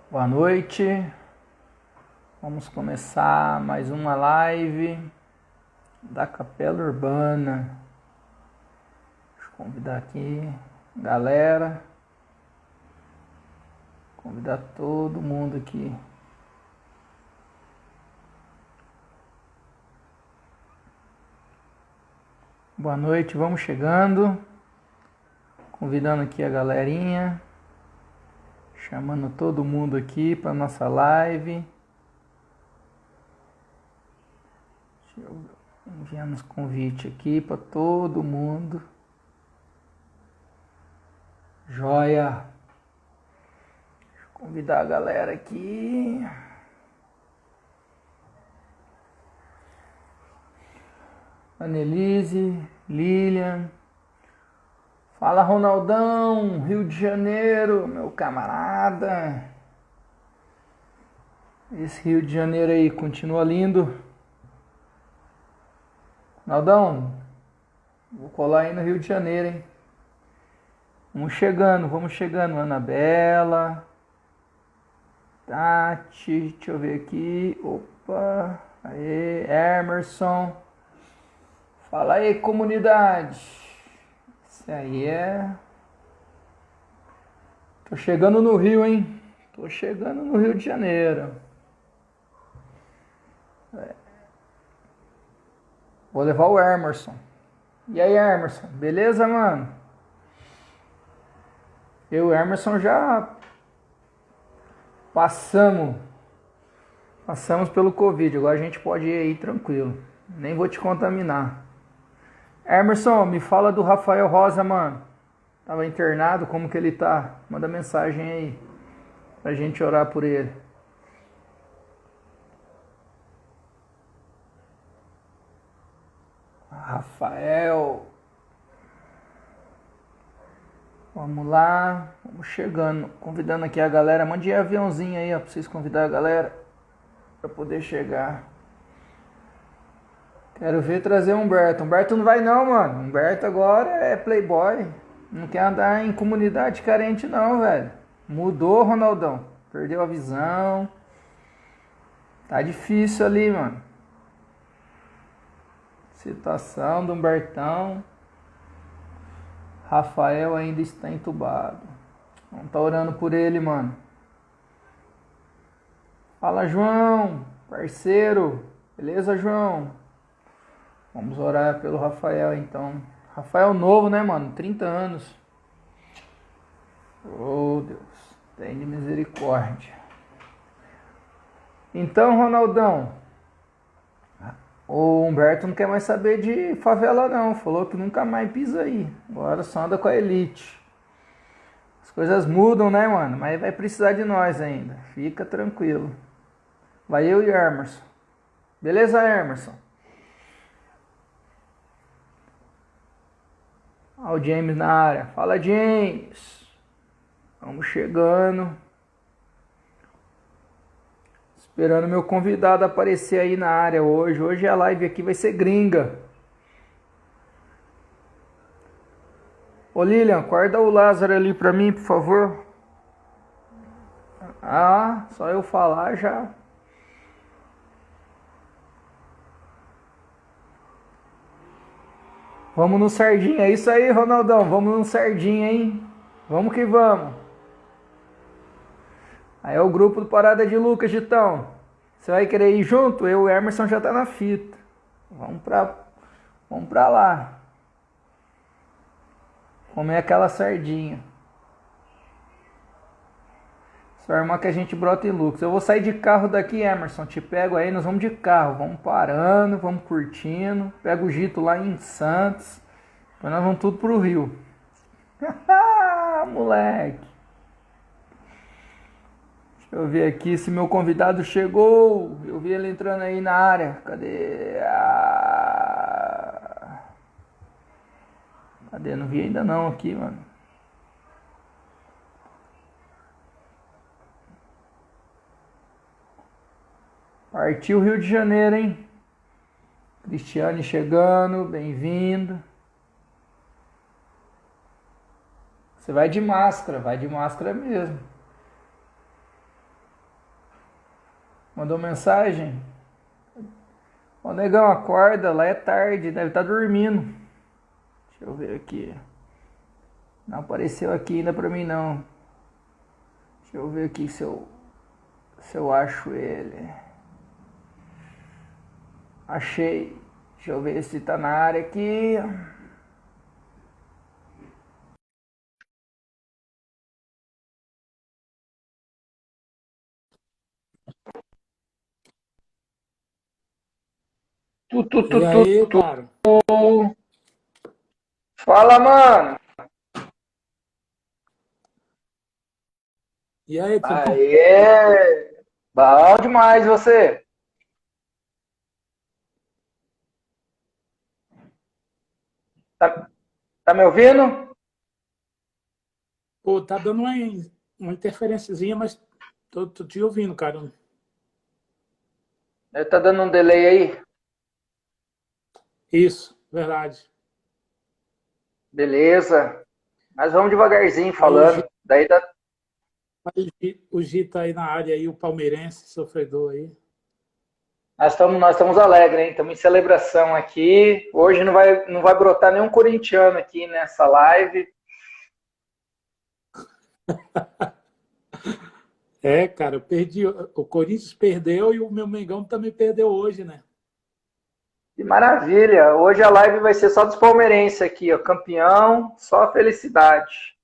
Boa noite, vamos começar mais uma live da Capela Urbana. Deixa eu convidar aqui galera, convidar todo mundo aqui. Boa noite, vamos chegando, convidando aqui a galerinha, chamando todo mundo aqui para nossa live. Deixa eu enviar uns convite aqui para todo mundo. Joia! Deixa eu convidar a galera aqui. Annelise, Lilian. Fala, Ronaldão, Rio de Janeiro, meu camarada. Esse Rio de Janeiro aí continua lindo. Ronaldão, vou colar aí no Rio de Janeiro, hein? Vamos chegando. Anabela, Tati, deixa eu ver aqui. Opa, aí, Emerson. Fala aí, comunidade. Isso aí é... Tô chegando no Rio, hein? Tô chegando no Rio de Janeiro. Vou levar o Emerson. E aí, Emerson? Beleza, mano? Eu e o Emerson já passamos pelo Covid. Agora a gente pode ir aí tranquilo. Nem vou te contaminar. Emerson, me fala do Rafael Rosa, mano. Tava internado, como que ele tá? Manda mensagem aí pra gente orar por ele. Rafael. Vamos lá, vamos chegando. Convidando aqui a galera. Mande aviãozinho aí, ó, pra vocês convidar a galera pra poder chegar. Quero ver trazer o Humberto. Humberto não vai não, mano. Humberto agora é playboy. Não quer andar em comunidade carente não, velho. Mudou, Ronaldão. Perdeu a visão. Tá difícil ali, mano. Situação do Humbertão. Rafael ainda está entubado. Vamos estar orando por ele, mano. Fala, João. Parceiro. Beleza, João? Vamos orar pelo Rafael, então. Rafael novo, né, mano? 30 anos. Oh, Deus. Tem misericórdia. Então, Ronaldão. O Humberto não quer mais saber de favela, não. Falou que nunca mais pisa aí. Agora só anda com a elite. As coisas mudam, né, mano? Mas vai precisar de nós ainda. Fica tranquilo. Vai eu e Emerson. Beleza, Emerson? Olha o James na área. Fala, James. Vamos chegando. Esperando meu convidado aparecer aí na área hoje. Hoje a live aqui vai ser gringa. Ô Lilian, guarda o Lázaro ali pra mim, por favor. Ah, só eu falar já. Vamos no Sardinha. É isso aí, Ronaldão. Vamos no Sardinha, hein? Vamos que vamos. Aí é o grupo do Parada de Lucas, Gitão. Você vai querer ir junto? Eu e o Emerson já tá na fita. Vamos pra lá. Comer aquela sardinha. Só irmã que a gente brota em Lucas. Eu vou sair de carro daqui, Emerson. Te pego aí, nós vamos de carro. Vamos parando, vamos curtindo. Pego o Gito lá em Santos. Depois nós vamos tudo pro Rio. Moleque. Deixa eu ver aqui se meu convidado chegou. Eu vi ele entrando aí na área. Cadê? Cadê? Não vi ainda não aqui, mano. Partiu Rio de Janeiro, hein? Cristiane chegando, bem-vindo. Você vai de máscara mesmo. Mandou mensagem? Ô, negão, acorda, lá é tarde, deve estar dormindo. Deixa eu ver aqui. Não apareceu aqui ainda pra mim, não. Deixa eu ver aqui se eu acho ele. Achei. Deixa eu ver se tá na área aqui. Tu, tu, tu, E tu, aí, tu. cara? Fala, mano. E aí, tudo bom? Aê! Bom demais você. Tá, tá me ouvindo? Pô, tá dando uma interferênciazinha, mas tô te ouvindo, cara. Tá dando um delay aí? Isso, verdade. Beleza. Mas vamos devagarzinho Aí falando. Daí dá. o Gi tá aí na área aí, o palmeirense, sofredor aí. Nós estamos alegres, hein? Estamos em celebração aqui. Hoje não vai brotar nenhum corintiano aqui nessa live. É, cara, eu perdi. O Corinthians perdeu e o meu Mengão também perdeu hoje, né? Que maravilha! Hoje a live vai ser só dos palmeirenses aqui, ó. Campeão, só felicidade.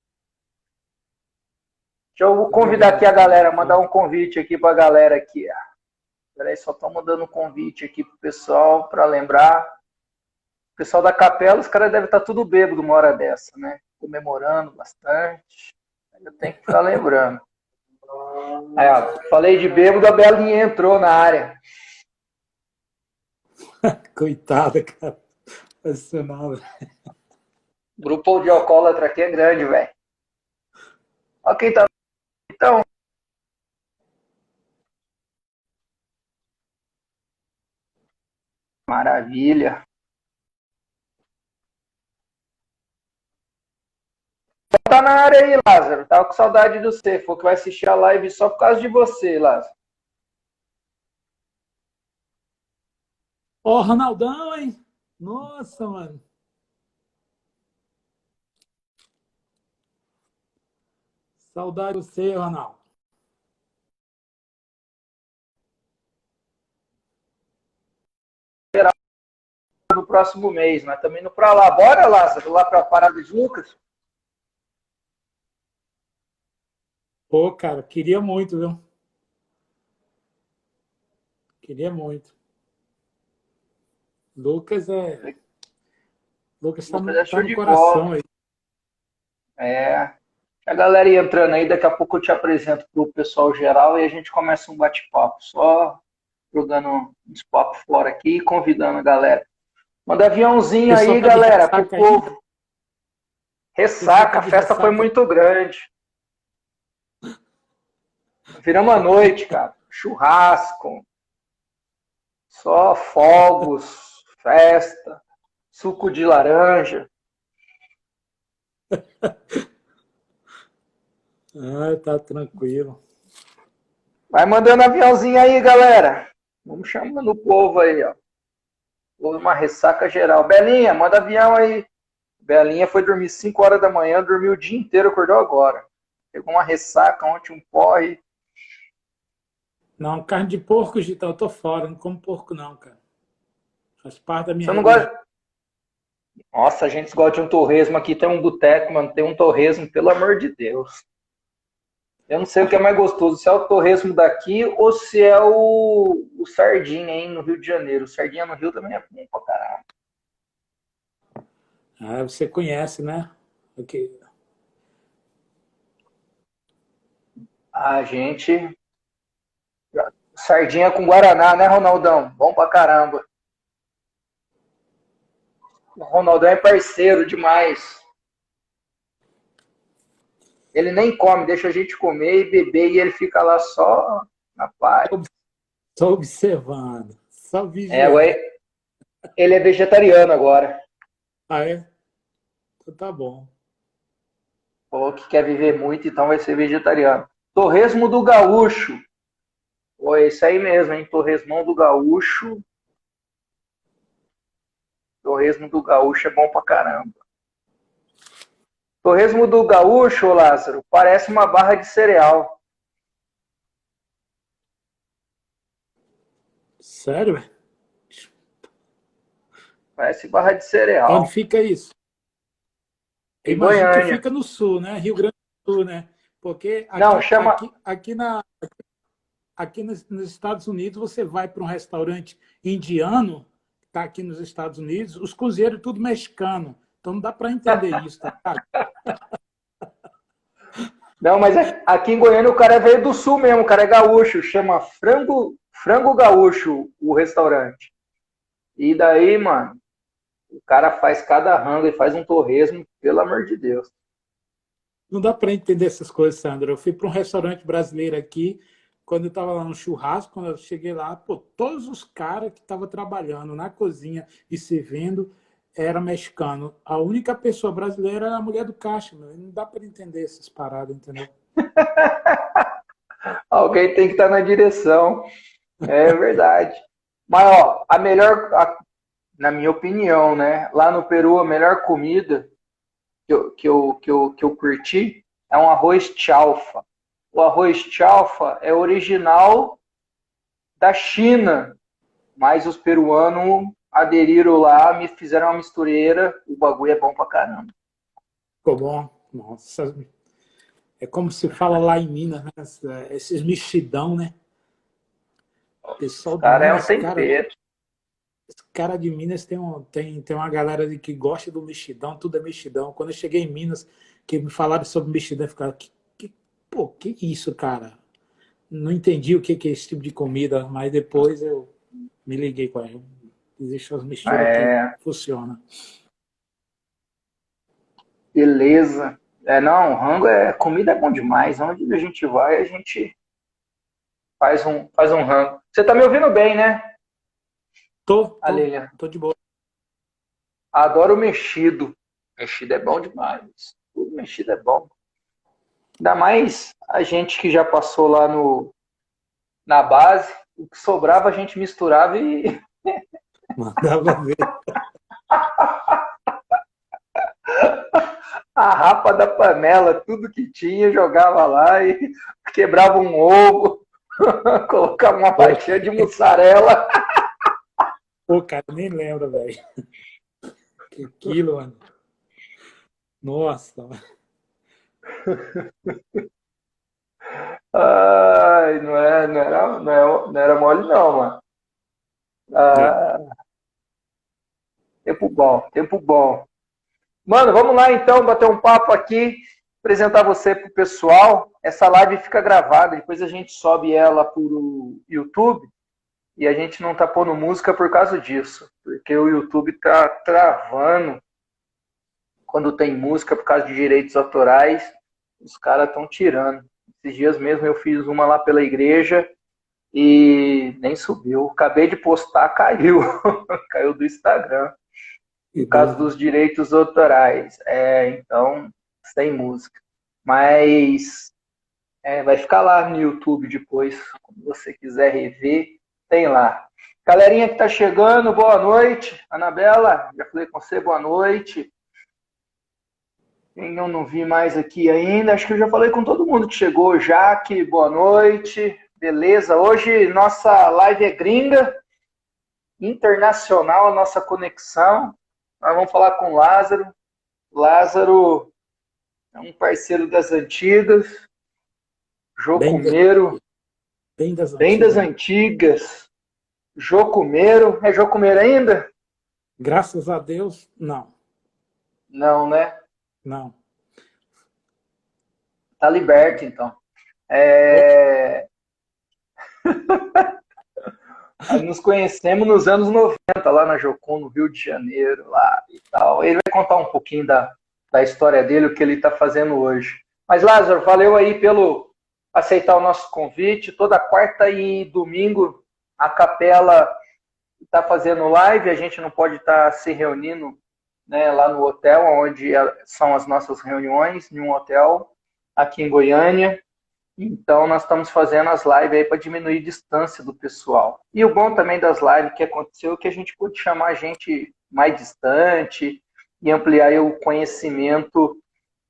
Deixa eu Coisa convidar aqui linda, a cara. galera, mandar um convite aqui para a galera aqui. Peraí, só estão mandando um convite aqui pro pessoal para lembrar. O pessoal da capela, os caras devem estar tudo bêbado uma hora dessa, né? Comemorando bastante. Eu tenho que ficar lembrando. Aí, ó, falei de bêbado, a Belinha entrou na área. Coitada, cara. Sensacional. O grupo de alcoólatra aqui é grande, velho. Ó quem tá. Então, maravilha. Tá na área aí, Lázaro. Tava com saudade de você. Falou que vai assistir a live só por causa de você, Lázaro. Ó, Ronaldão, hein? Nossa, mano. Saudade de você, Ronaldo. No próximo mês, nós estamos indo pra lá. Bora, Lázaro, lá pra Parada de Lucas? Pô, cara, queria muito, viu? Queria muito. Lucas é. Lucas Lucas é tá show no de bola. coração aí. É. A galera ia entrando aí, daqui a pouco eu te apresento pro pessoal geral e a gente começa um bate-papo. Só jogando uns papos fora aqui e convidando a galera. Manda O aviãozinho pessoal aí, tá de galera, pro ressaca aí? povo. O pessoal tá Ressaca, a de festa foi ressaca aí? muito grande. Viramos a noite, cara. Churrasco, só fogos, festa, suco de laranja. Ah, tá tranquilo. Vai mandando aviãozinho aí, galera. Vamos chamando o povo aí, ó. Houve uma ressaca geral. Belinha, manda avião aí. Belinha foi dormir 5 horas da manhã, dormiu o dia inteiro, acordou agora. Pegou uma ressaca ontem, um porre. Não, carne de porco, Gitão, eu tô fora. Não como porco, não, cara. Faz parte da minha Você não religião. gosta? Nossa, a gente gosta de um torresmo aqui. Tem um boteco, mano. Tem um torresmo, pelo amor de Deus. Eu não sei o que é mais gostoso, se é o torresmo daqui ou se é o sardinha, hein, no Rio de Janeiro. O sardinha no Rio também é bom pra caralho. Ah, você conhece, né? Ok. A gente. Sardinha com Guaraná, né, Ronaldão? Bom pra caramba. O Ronaldão é parceiro demais. Ele nem come, deixa a gente comer e beber e ele fica lá só na paz. Tô observando. Só É, vigiando. ele é vegetariano agora. Ah, é? Então tá bom. Falou que quer viver muito, então vai ser vegetariano. Torresmo do Gaúcho. Pô, é isso aí mesmo, hein? Torresmão do Gaúcho. Torresmo do Gaúcho é bom pra caramba. Torresmo do Gaúcho, ô Lázaro, parece uma barra de cereal. Sério, velho? Parece barra de Onde cereal. fica isso? Eu Em imagino que Goiânia. fica no sul, né? Rio Grande do Sul, né? Porque Não, chama. aqui nos Estados Unidos, você vai para um restaurante indiano, que está aqui nos Estados Unidos, os cozinheiros tudo mexicano. Então não dá para entender isso, tá? Não, mas aqui em Goiânia o cara veio do sul mesmo, o cara é gaúcho, chama Frango Gaúcho o restaurante. E daí, mano, o cara faz cada rango e faz um torresmo, pelo amor de Deus. Não dá para entender essas coisas, Sandra. Eu fui para um restaurante brasileiro aqui, quando eu estava lá no churrasco, quando eu cheguei lá, pô, todos os caras que estavam trabalhando na cozinha e servindo era mexicano. A única pessoa brasileira era a mulher do caixa, meu. Não dá para entender essas paradas, entendeu? Alguém tem que estar na direção, é verdade. Mas, ó, na minha opinião, né, lá no Peru, a melhor comida que eu curti é um arroz chalfa. O arroz chalfa é original da China, mas os peruanos aderiram lá, me fizeram uma mistureira, o bagulho é bom pra caramba. Ficou bom. Nossa, é como se fala lá em Minas, né? Esses mexidão, né? O Os pessoal de caras é um Minas, cara, tempero. cara de Minas tem uma galera ali que gosta do mexidão, tudo é mexidão. Quando eu cheguei em Minas, que me falaram sobre mexidão, eu ficava, pô, que isso, cara? Não entendi o que é esse tipo de comida, mas depois eu me liguei com ele. Existem as misturas que É, funcionam. beleza. É, não, rango é. Comida é bom demais. Onde a gente vai, a gente faz um rango. Você tá me ouvindo bem, né, Tô, tô, Alília? tô de boa. Adoro mexido. Mexido é bom demais. Tudo mexido é bom. Ainda mais a gente que já passou lá na base. O que sobrava a gente misturava e Mandava ver. a rapa da panela, tudo que tinha, jogava lá e quebrava um ovo, colocava uma Pô, fatia de mussarela. pô, cara, nem lembro, velho. Que aquilo, mano. Nossa, Ai, não era mole não, mano. mano. Ah, tempo bom, tempo bom. Mano, vamos lá então, bater um papo aqui, apresentar você pro pessoal. Essa live fica gravada, depois a gente sobe ela pro YouTube e a gente não tá pondo música por causa disso, porque o YouTube tá travando quando tem música por causa de direitos autorais, os caras estão tirando. Esses dias mesmo eu fiz uma lá pela igreja e nem subiu. Acabei de postar, caiu. Caiu do Instagram. Que Por causa doido. dos direitos autorais. Então, sem música. Mas vai ficar lá no YouTube depois. Quando você quiser rever, tem lá. Galerinha que tá chegando, boa noite. Anabela, já falei com você, boa noite. Quem eu não vi mais aqui ainda, acho que eu já falei com todo mundo que chegou. Jaque, boa noite. Beleza, hoje nossa live é gringa, internacional a nossa conexão. Nós vamos falar com o Lázaro. Lázaro é um parceiro das antigas, Bem, Jocumeiro, bem das bem das antigas. antigas. Jocumeiro, é Jocumeiro ainda? Graças a Deus, não. Não, né? Não. Tá liberto então. Pô, É... Nós nos conhecemos nos anos 90, lá na Jocum, no Rio de Janeiro, lá e tal. Ele vai contar um pouquinho da história dele, o que ele está fazendo hoje. Mas, Lázaro, valeu aí pelo aceitar o nosso convite. Toda quarta e domingo a capela está fazendo live, a gente não pode estar se reunindo, né, lá no hotel, onde são as nossas reuniões, em um hotel aqui em Goiânia. Então, nós estamos fazendo as lives aí para diminuir a distância do pessoal. E o bom também das lives que aconteceu é que a gente pôde chamar gente mais distante e ampliar aí o conhecimento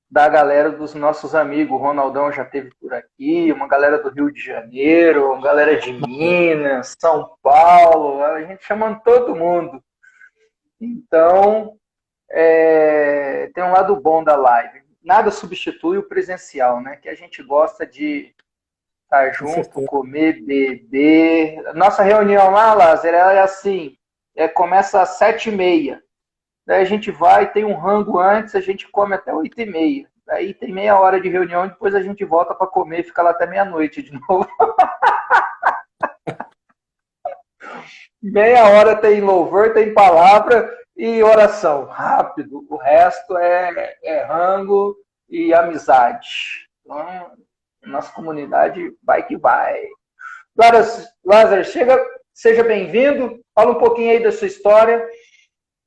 da galera dos nossos amigos. O Ronaldão já esteve por aqui, uma galera do Rio de Janeiro, uma galera de Minas, São Paulo, a gente chamando todo mundo. Então, tem um lado bom da live. Nada substitui o presencial, né? Que a gente gosta de estar Com junto, certeza. comer, beber. Nossa reunião lá, Lázaro, ela é assim, começa às 7h30. Daí a gente vai, tem um rango antes, a gente come até 8h30. Daí tem meia hora de reunião, depois a gente volta para comer e fica lá até meia-noite de novo. Meia hora tem louvor, tem palavra e oração. Rápido. O resto é rango e amizade. Então, nossa comunidade vai que vai. Lázaro, seja bem-vindo. Fala um pouquinho aí da sua história,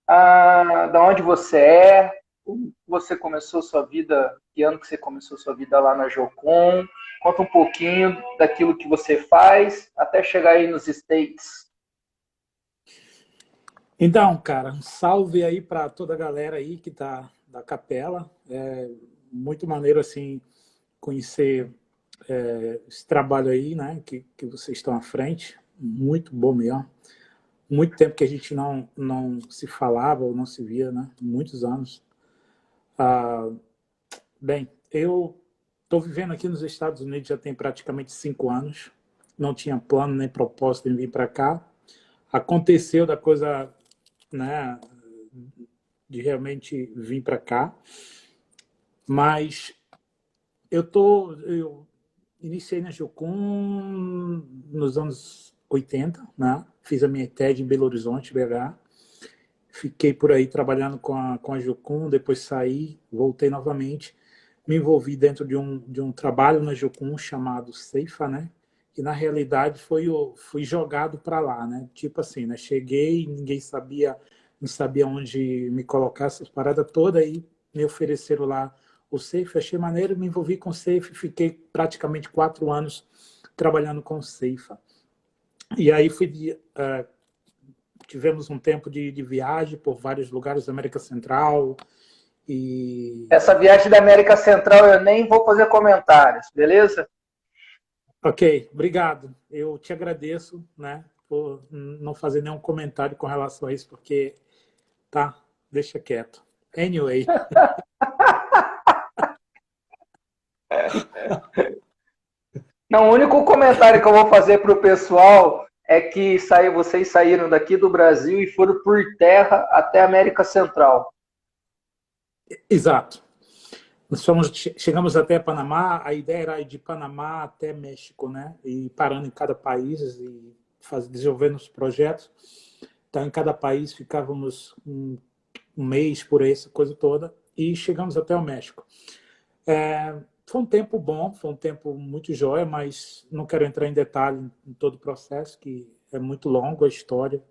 da onde você é, como você começou sua vida, que ano que você começou sua vida lá na Jocum. Conta um pouquinho daquilo que você faz até chegar aí nos States. Então, cara, um salve aí para toda a galera aí que tá da capela. É muito maneiro, assim, conhecer esse trabalho aí, né, que vocês estão à frente. Muito bom mesmo. Muito tempo que a gente não se falava ou não se via, né? Muitos anos. Ah, bem, eu estou vivendo aqui nos Estados Unidos já tem praticamente 5 anos. Não tinha plano nem propósito em vir para cá. Aconteceu da coisa, né, de realmente vir para cá. Mas eu iniciei na Jocum nos anos 80, né? Fiz a minha TED em Belo Horizonte, BH. Fiquei por aí trabalhando com a Jocum, depois saí, voltei novamente, me envolvi dentro de um trabalho na Jocum chamado Ceifa, né? E na realidade fui jogado para lá, né? Tipo assim, né? Cheguei, ninguém sabia, não sabia onde me colocar, essas paradas todas, aí me ofereceram lá o Ceifa, achei maneiro, me envolvi com o Ceifa, fiquei praticamente 4 anos trabalhando com o Ceifa. E aí tivemos um tempo de viagem por vários lugares da América Central e... Essa viagem da América Central eu nem vou fazer comentários, beleza? Ok, obrigado. Eu te agradeço, né, por não fazer nenhum comentário com relação a isso, porque tá, deixa quieto. Anyway. Não, o único comentário que eu vou fazer para o pessoal é que vocês saíram daqui do Brasil e foram por terra até a América Central. Exato. Chegamos até Panamá, a ideia era ir de Panamá até México, né? E parando em cada país e desenvolvendo os projetos. Então, em cada país ficávamos um mês por aí, essa coisa toda, e chegamos até o México. Foi um tempo bom, foi um tempo muito jóia, mas não quero entrar em detalhe em todo o processo, que é muito longo a história,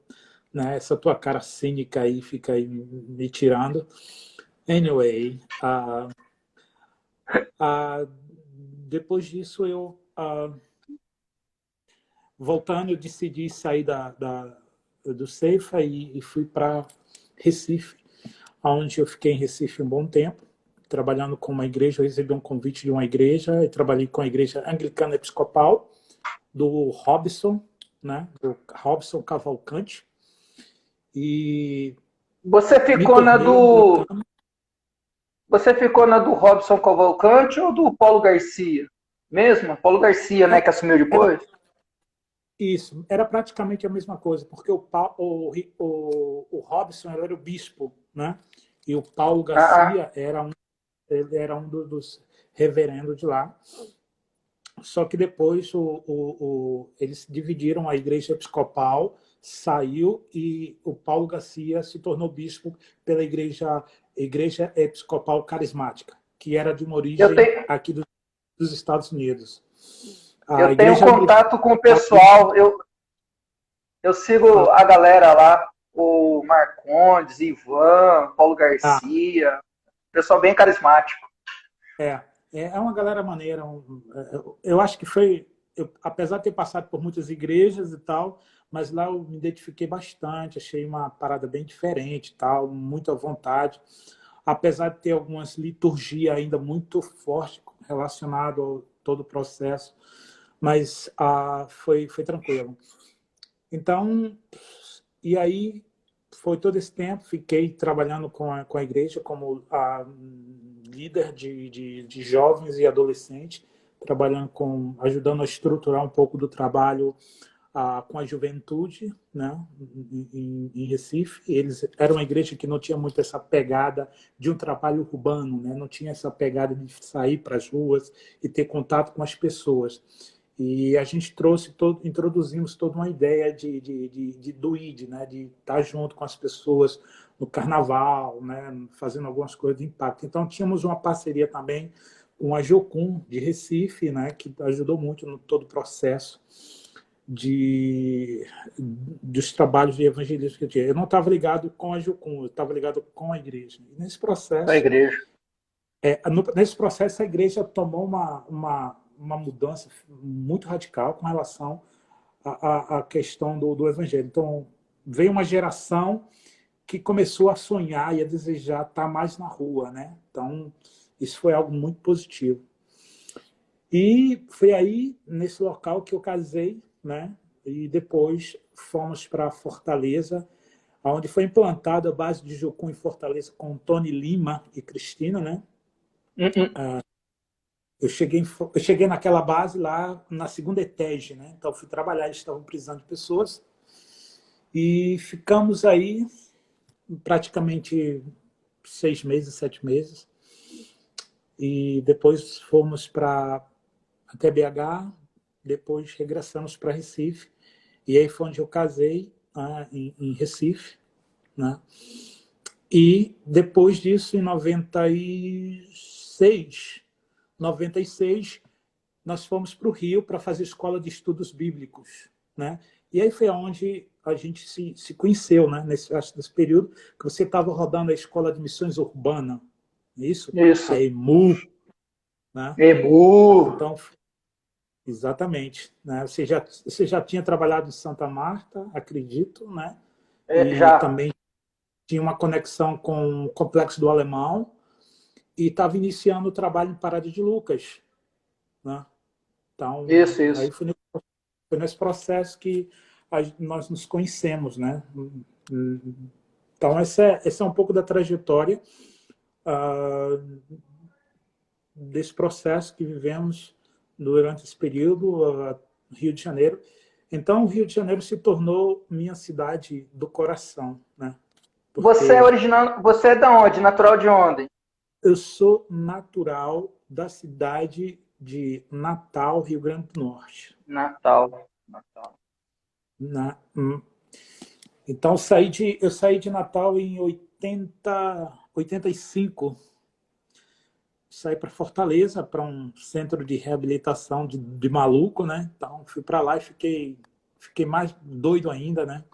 né? Essa tua cara cínica aí fica aí me tirando. Anyway, depois disso voltando, eu decidi sair do Ceifa e fui para Recife, onde eu fiquei em Recife um bom tempo, trabalhando com uma igreja. Eu recebi um convite de uma igreja e trabalhei com a igreja anglicana episcopal do Robson, né? Do Robson Cavalcante. E Você me ficou na tornei do anglicano. Você ficou na do Robson Cavalcante ou do Paulo Garcia? Mesmo? Paulo Garcia, né, que assumiu Era depois? isso, era praticamente a mesma coisa, porque o Robson era o bispo, né? E o Paulo Ah, Garcia ele era um dos reverendos de lá. Só que depois eles dividiram, a igreja episcopal saiu e o Paulo Garcia se tornou bispo pela igreja episcopal carismática, que era de uma eu origem tenho, aqui dos Estados Unidos. A eu tenho igreja anglicana contato com o é uma origem... pessoal. Eu sigo a galera lá, o Marcondes, Ivan, Paulo Ah, Garcia, pessoal bem carismático. é. É uma galera maneira. Eu acho que foi, apesar de ter passado por muitas igrejas e tal, mas lá eu me identifiquei bastante, achei uma parada bem diferente, tal, muito à vontade. Apesar de ter algumas liturgias ainda muito fortes relacionado ao todo o processo, mas foi tranquilo. Então, e aí foi todo esse tempo, fiquei trabalhando com a igreja como líder de jovens e adolescentes, trabalhando ajudando a estruturar um pouco do trabalho com a juventude, né, em Recife. Eles eram uma igreja que não tinha muito essa pegada de um trabalho urbano, né, não tinha essa pegada de sair para as ruas e ter contato com as pessoas. E a gente introduzimos toda uma ideia do ID, né, de estar junto com as pessoas no carnaval, né, fazendo algumas coisas de impacto. Então, tínhamos uma parceria também com a Jocum de Recife, né, que ajudou muito no todo o processo dos trabalhos de evangelismo que eu tinha. Eu não estava ligado com a Jocum, eu estava ligado com a igreja. E nesse processo, A igreja. nesse processo, a igreja tomou uma mudança muito radical com relação à questão do evangelho. Então, veio uma geração que começou a sonhar e a desejar estar mais na rua, né? Então, isso foi algo muito positivo. E foi aí, nesse local, que eu casei, né? E depois fomos para Fortaleza, onde foi implantada a base de Jocum em Fortaleza com Tony Lima e Cristina, né? Eu cheguei naquela base lá na segunda ETEG, né? Então fui trabalhar, eles estavam precisando de pessoas e ficamos aí praticamente 6 meses, 7 meses, e depois fomos até BH, depois regressamos para Recife, e aí foi onde eu casei, em Recife, né? E depois disso, em 96, nós fomos para o Rio para fazer escola de estudos bíblicos, né? E aí foi onde a gente se conheceu, né? Nesse período que você estava rodando a escola de missões urbana, isso? Isso. A EMU, né? Ebu. Então, exatamente, né? Você já tinha trabalhado em Santa Marta, acredito, né? E Já. também tinha uma conexão com o Complexo do Alemão e estava iniciando o trabalho em Parada de Lucas, né? Então, Isso. aí foi nesse processo que nós nos conhecemos, né? Então, essa é um pouco da trajetória desse processo que vivemos durante esse período, Rio de Janeiro. Então, o Rio de Janeiro se tornou minha cidade do coração, né? Você é Porque original. Você é da onde? Natural de onde? eu sou natural da cidade de Natal, Rio Grande do Norte. Natal. Natal. Então, eu saí de Natal em 85. Saí para Fortaleza, para um centro de reabilitação de maluco, né? Então, fui para lá e fiquei mais doido ainda, né?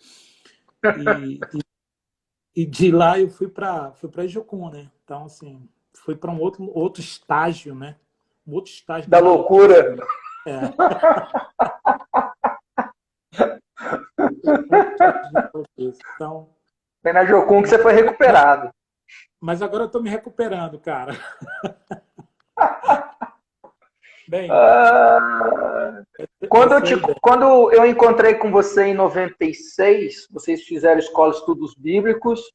E de lá eu fui para Jocum, né? Então, assim, fui para um outro estágio, né? Um outro estágio Da da maluquice. loucura. É. Outro estágio da maluquice. Então, Foi na Jocum que você foi mas, recuperado. mas agora eu estou me recuperando, cara. Bem, Ah, essa é a ideia. quando eu encontrei com você em 96, vocês fizeram escola de estudos bíblicos,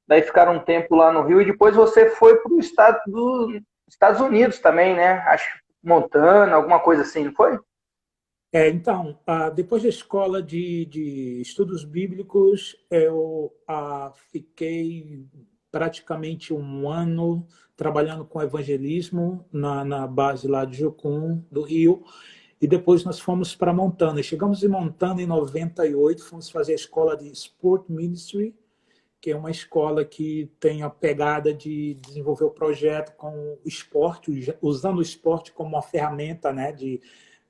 daí ficaram um tempo lá no Rio e depois você foi para o estado dos Estados Unidos também, né? Acho que Montana, alguma coisa assim, não foi? Então, depois da escola de estudos bíblicos, eu fiquei praticamente um ano trabalhando com evangelismo na base lá de Jocum, do Rio, e depois nós fomos para Montana. Chegamos em Montana em 98, fomos fazer a escola de Sport Ministry, que é uma escola que tem a pegada de desenvolver o projeto com o esporte, usando o esporte como uma ferramenta, né,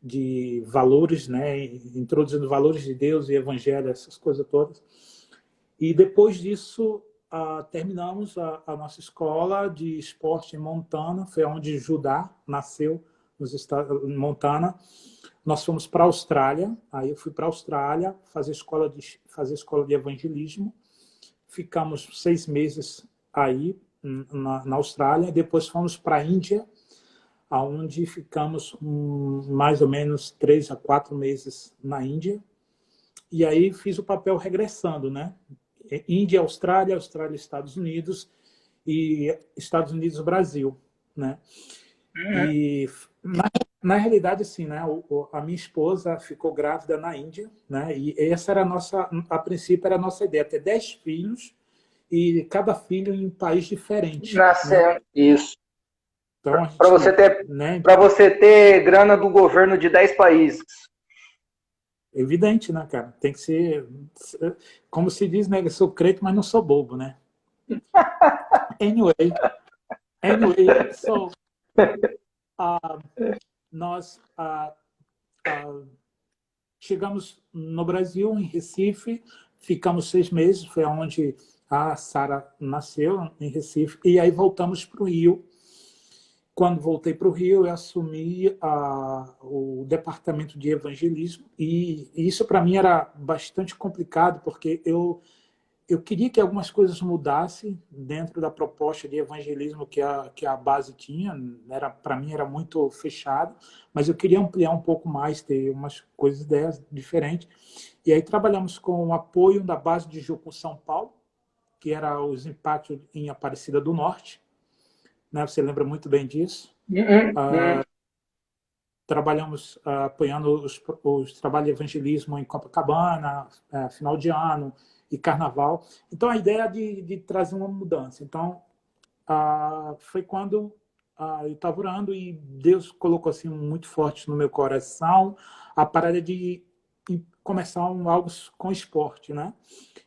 de valores, né, introduzindo valores de Deus e evangelho, essas coisas todas. E depois disso, terminamos a nossa escola de esporte em Montana, foi onde Judá nasceu, nos estados, em Montana. Nós fomos para a Austrália, aí eu fui para a Austrália fazer escola de evangelismo. Ficamos 6 meses aí na Austrália, depois fomos para a Índia, onde ficamos mais ou menos 3 a 4 meses na Índia. E aí fiz o papel regressando, né? Índia, Austrália, Austrália, Estados Unidos e Estados Unidos, Brasil, né? E na realidade, assim, né? A minha esposa ficou grávida na Índia, né? E essa era a princípio era a nossa ideia, ter 10 filhos e cada filho em um país diferente, né? Isso. Então a Para gente, você ter, né? para você ter grana do governo de 10 países. Evidente, né, cara? Tem que ser, como se diz, né? Eu sou crente, mas não sou bobo, né? Anyway, so nós chegamos no Brasil, em Recife, ficamos 6 meses, foi onde a Sara nasceu, em Recife, e aí voltamos para o Rio. Quando voltei para o Rio, eu assumi o departamento de evangelismo, e isso para mim era bastante complicado, porque eu queria que algumas coisas mudassem dentro da proposta de evangelismo que a base tinha. Para mim era muito fechado, mas eu queria ampliar um pouco mais, ter umas coisas ideias diferentes. E aí trabalhamos com o apoio da base de Jucu, São Paulo, que era os impactos em Aparecida do Norte, né? Você lembra muito bem disso. Trabalhamos apoiando os trabalhos de evangelismo em Copacabana, final de ano e carnaval. Então, a ideia de trazer uma mudança. Então, foi quando eu estava orando e Deus colocou assim muito forte no meu coração a parada de começar algo com esporte, né?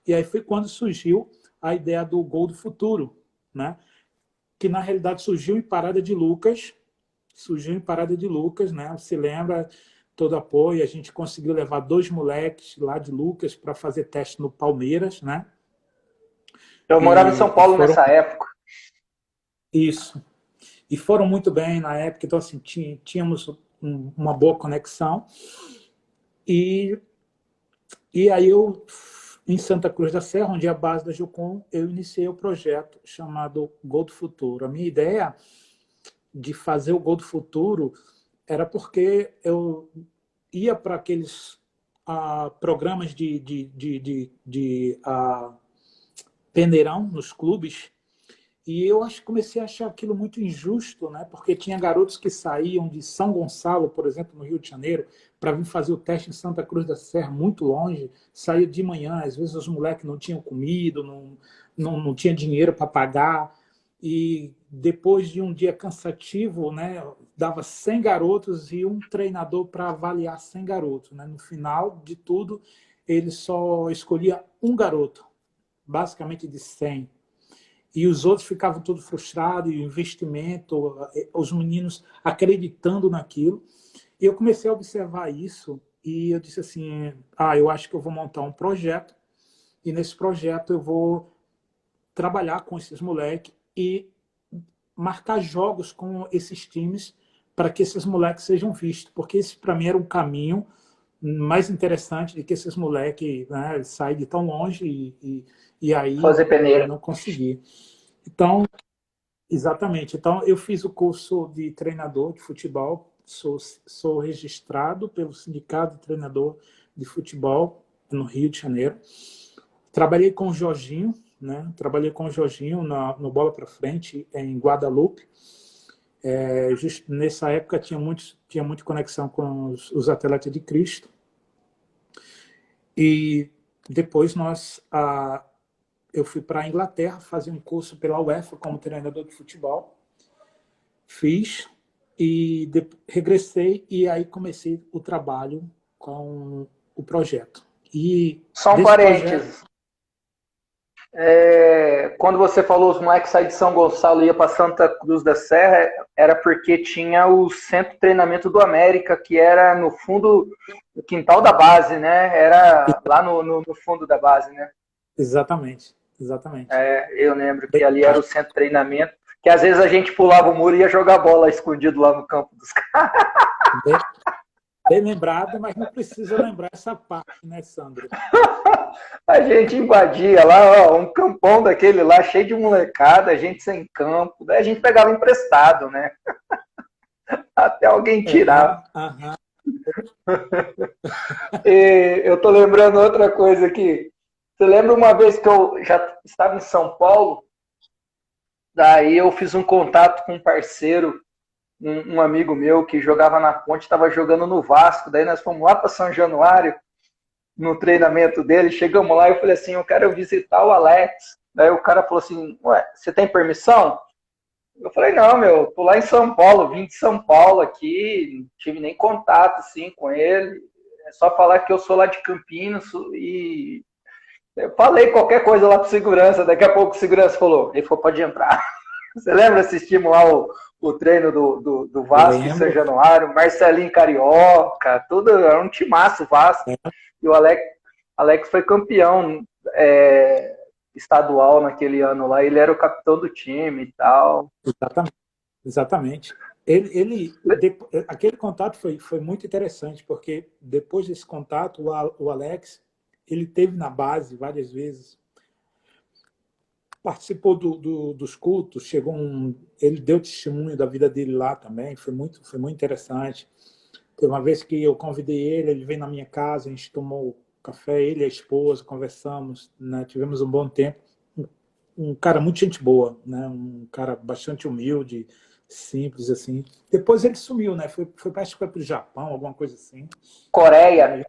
E aí foi quando surgiu a ideia do Gol do Futuro, né? Que na realidade surgiu em Parada de Lucas, né? Você lembra, todo apoio, a gente conseguiu levar 2 moleques lá de Lucas para fazer teste no Palmeiras, né? Eu morava em São Paulo nessa época. Isso. E foram muito bem na época, então assim, tínhamos uma boa conexão. E aí eu, em Santa Cruz da Serra, onde é a base da Jucum, eu iniciei o projeto chamado Gol do Futuro. A minha ideia de fazer o Gol do Futuro era porque eu ia para aqueles programas de peneirão nos clubes, e eu comecei a achar aquilo muito injusto, né? Porque tinha garotos que saíam de São Gonçalo, por exemplo, no Rio de Janeiro, para vir fazer o teste em Santa Cruz da Serra, muito longe, saía de manhã, às vezes os moleques não tinham comido, não tinha dinheiro para pagar, e depois de um dia cansativo, né, dava 100 garotos e um treinador para avaliar 100 garotos, né? No final de tudo, ele só escolhia um garoto, basicamente de 100. E os outros ficavam todos frustrados, e o investimento, os meninos acreditando naquilo. E eu comecei a observar isso, e eu disse assim, eu acho que eu vou montar um projeto, e nesse projeto eu vou trabalhar com esses moleques e marcar jogos com esses times para que esses moleques sejam vistos, porque esse para mim era um caminho mais interessante de que esses moleques, né, saem de tão longe e aí fazer peneira. não consegui. Então, exatamente. Então, eu fiz o curso de treinador de futebol, sou registrado pelo Sindicato de Treinador de Futebol no Rio de Janeiro. Trabalhei com o Jorginho, né? No Bola para Frente, em Guadalupe. Justo nessa época tinha muita conexão com os atletas de Cristo. E depois eu fui para a Inglaterra fazer um curso pela UEFA como treinador de futebol. Fiz e regressei e aí comecei o trabalho com o projeto. E só um parênteses. Quando você falou os moleques saíram de São Gonçalo e ia para Santa Cruz da Serra, era porque tinha o centro de treinamento do América, que era no fundo do quintal da base, né? Era lá no fundo da base, né? Exatamente. exatamente. Eu lembro que Bem, ali era o centro de treinamento, que às vezes a gente pulava o muro e ia jogar bola escondido lá no campo dos caras. bem, bem lembrado, mas não precisa lembrar essa parte, né, Sandro? A gente invadia lá, ó, um campão daquele lá, cheio de molecada, a gente sem campo, daí a gente pegava emprestado, né? Até alguém tirar. Aham. E eu tô lembrando outra coisa aqui. Você lembra uma vez que eu já estava em São Paulo? Daí eu fiz um contato com um parceiro, um amigo meu que jogava na Ponte, estava jogando no Vasco. Daí nós fomos lá para São Januário, no treinamento dele. Chegamos lá e eu falei assim: eu quero visitar o Alex. Daí o cara falou assim: ué, você tem permissão? Eu falei: não, meu, tô lá em São Paulo, vim de São Paulo aqui, não tive nem contato assim com ele. É só falar que eu sou lá de Campinas e eu falei qualquer coisa lá pro segurança. Daqui a pouco o segurança falou: ele falou, pode entrar. Você lembra, assistimos lá o treino do Vasco em São Lembro. Januário, Marcelinho Carioca, tudo, era um timaço Vasco. E o Alex foi campeão estadual naquele ano lá, ele era o capitão do time e tal. Exatamente. Exatamente. Aquele contato foi muito interessante, porque depois desse contato, o Alex, ele teve na base várias vezes, participou dos cultos, ele deu testemunho da vida dele lá também, foi muito interessante. Teve uma vez que eu convidei ele veio na minha casa, a gente tomou café, ele e a esposa, conversamos, né, tivemos um bom tempo. Um cara muito gente boa, né, um cara bastante humilde, simples, assim. Depois ele sumiu, né, parece que foi para o Japão, alguma coisa assim. Coreia.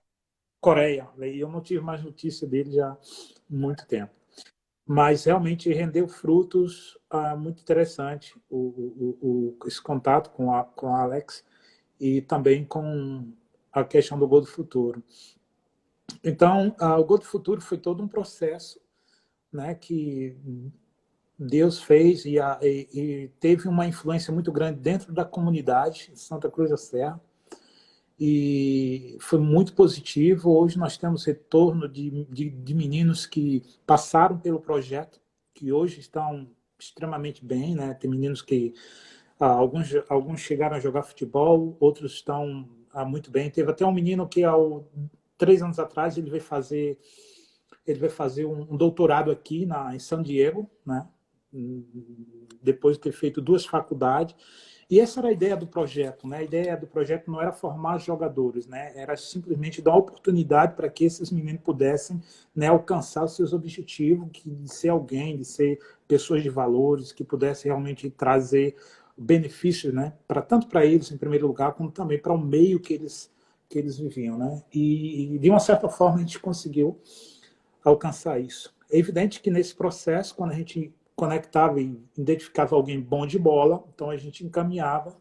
Coreia, e eu não tive mais notícia dele já há muito tempo. Mas realmente rendeu frutos muito interessante esse contato com a Alex e também com a questão do Gol do Futuro. Então, o Gol do Futuro foi todo um processo, né, que Deus fez e teve uma influência muito grande dentro da comunidade de Santa Cruz da Serra e foi muito positivo. Hoje nós temos retorno de meninos que passaram pelo projeto, que hoje estão extremamente bem, né? Tem meninos que alguns chegaram a jogar futebol, outros estão muito bem. Teve até um menino que 3 anos atrás ele vai fazer um doutorado aqui em San Diego, né? Depois de ter feito 2 faculdades. E essa era a ideia do projeto, né? A ideia do projeto não era formar jogadores, né? Era simplesmente dar oportunidade para que esses meninos pudessem, né, alcançar os seus objetivos, de ser alguém, de ser pessoas de valores, que pudessem realmente trazer benefícios, né? Tanto para eles, em primeiro lugar, como também para o meio que eles viviam, né? E de uma certa forma a gente conseguiu alcançar isso. É evidente que nesse processo, quando a gente conectava e identificava alguém bom de bola, então a gente encaminhava